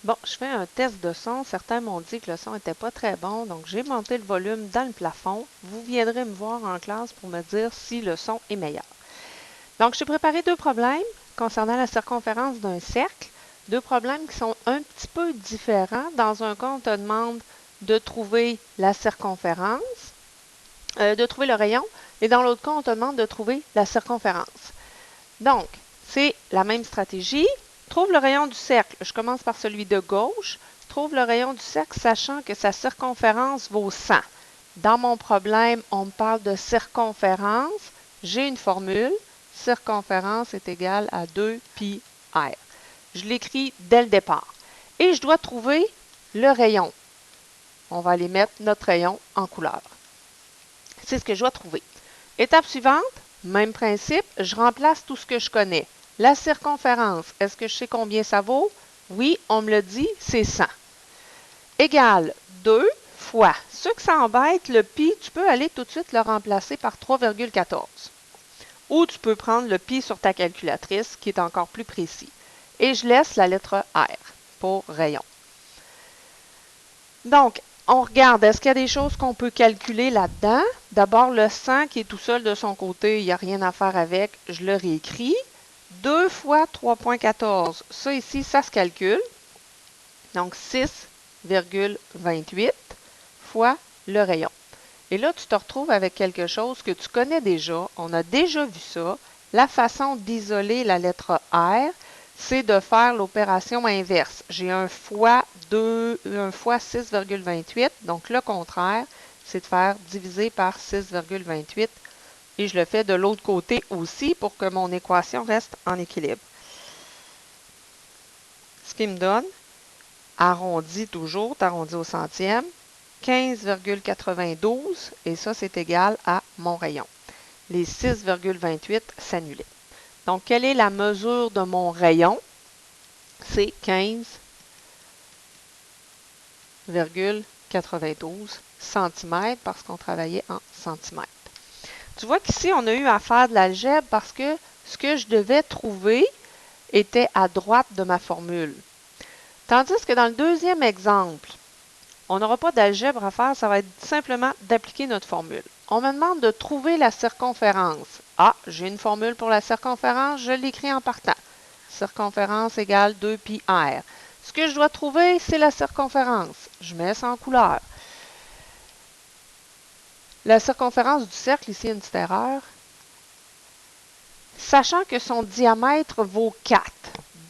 Bon, je fais un test de son. Certains m'ont dit que le son n'était pas très bon, donc j'ai monté le volume dans le plafond. Vous viendrez me voir en classe pour me dire si le son est meilleur. Donc, j'ai préparé deux problèmes concernant la circonférence d'un cercle. Deux problèmes qui sont un petit peu différents. Dans un cas, on te demande de trouver la circonférence, de trouver le rayon, et dans l'autre cas, on te demande de trouver la circonférence. Donc, c'est la même stratégie. Trouve le rayon du cercle. Je commence par celui de gauche. Trouve le rayon du cercle, sachant que sa circonférence vaut 100. Dans mon problème, on me parle de circonférence. J'ai une formule. Circonférence est égale à 2 pi r. Je l'écris dès le départ. Et je dois trouver le rayon. On va aller mettre notre rayon en couleur. C'est ce que je dois trouver. Étape suivante, même principe, je remplace tout ce que je connais. La circonférence, est-ce que je sais combien ça vaut? Oui, on me le dit, c'est 100. Égale 2 fois. Ceux que ça embête, le pi, tu peux aller tout de suite le remplacer par 3,14. Ou tu peux prendre le pi sur ta calculatrice, qui est encore plus précis. Et je laisse la lettre R pour rayon. Donc, on regarde, est-ce qu'il y a des choses qu'on peut calculer là-dedans? D'abord, le 100 qui est tout seul de son côté, il n'y a rien à faire avec, je le réécris. 2 fois 3,14, ça ici, ça se calcule. Donc, 6,28 fois le rayon. Et là, tu te retrouves avec quelque chose que tu connais déjà. On a déjà vu ça. La façon d'isoler la lettre R, c'est de faire l'opération inverse. J'ai un fois 6,28. Donc, le contraire, c'est de faire diviser par 6,28. Et je le fais de l'autre côté aussi pour que mon équation reste en équilibre. Ce qui me donne, arrondi toujours, arrondi au centième, 15,92 et ça, c'est égal à mon rayon. Les 6,28 s'annulaient. Donc, quelle est la mesure de mon rayon? C'est 15,92 cm parce qu'on travaillait en centimètres. Tu vois qu'ici, on a eu à faire de l'algèbre parce que ce que je devais trouver était à droite de ma formule. Tandis que dans le deuxième exemple, on n'aura pas d'algèbre à faire, ça va être simplement d'appliquer notre formule. On me demande de trouver la circonférence. Ah, j'ai une formule pour la circonférence, je l'écris en partant. Circonférence égale 2 pi r. Ce que je dois trouver, c'est la circonférence. Je mets ça en couleur. La circonférence du cercle, ici, une petite erreur. Sachant que son diamètre vaut 4.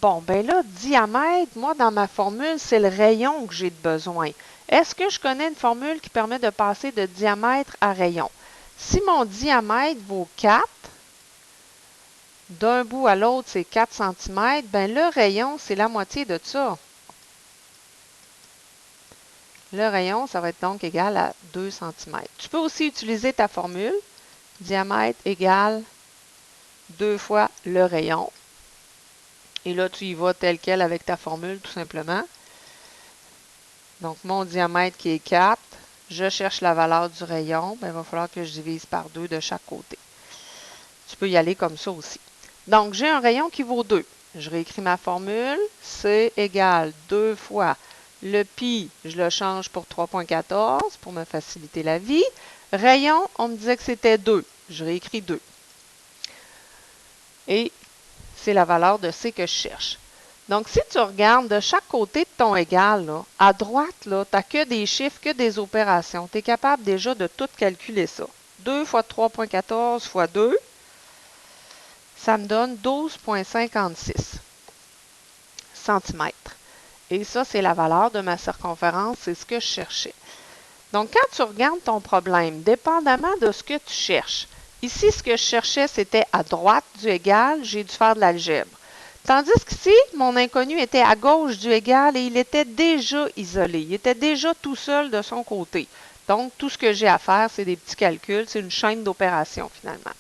Bon, ben là, diamètre, moi, dans ma formule, c'est le rayon que j'ai besoin. Est-ce que je connais une formule qui permet de passer de diamètre à rayon? Si mon diamètre vaut 4, d'un bout à l'autre, c'est 4 cm, ben le rayon, c'est la moitié de ça. Le rayon, ça va être donc égal à 2 cm. Tu peux aussi utiliser ta formule. Diamètre égale 2 fois le rayon. Et là, tu y vas tel quel avec ta formule, tout simplement. Donc, mon diamètre qui est 4, je cherche la valeur du rayon. Bien, il va falloir que je divise par 2 de chaque côté. Tu peux y aller comme ça aussi. Donc, j'ai un rayon qui vaut 2. Je réécris ma formule. C égale 2 fois le pi, je le change pour 3,14 pour me faciliter la vie. Rayon, on me disait que c'était 2. Je réécris 2. Et c'est la valeur de C que je cherche. Donc, si tu regardes de chaque côté de ton égal, là, à droite, tu n'as que des chiffres, que des opérations. Tu es capable déjà de tout calculer ça. 2 fois 3,14 fois 2, ça me donne 12,56 cm. Et ça, c'est la valeur de ma circonférence, c'est ce que je cherchais. Donc, quand tu regardes ton problème, dépendamment de ce que tu cherches, ici, ce que je cherchais, c'était à droite du égal, j'ai dû faire de l'algèbre. Tandis qu'ici, mon inconnu était à gauche du égal et il était déjà isolé. Il était déjà tout seul de son côté. Donc, tout ce que j'ai à faire, c'est des petits calculs. C'est une chaîne d'opérations, finalement.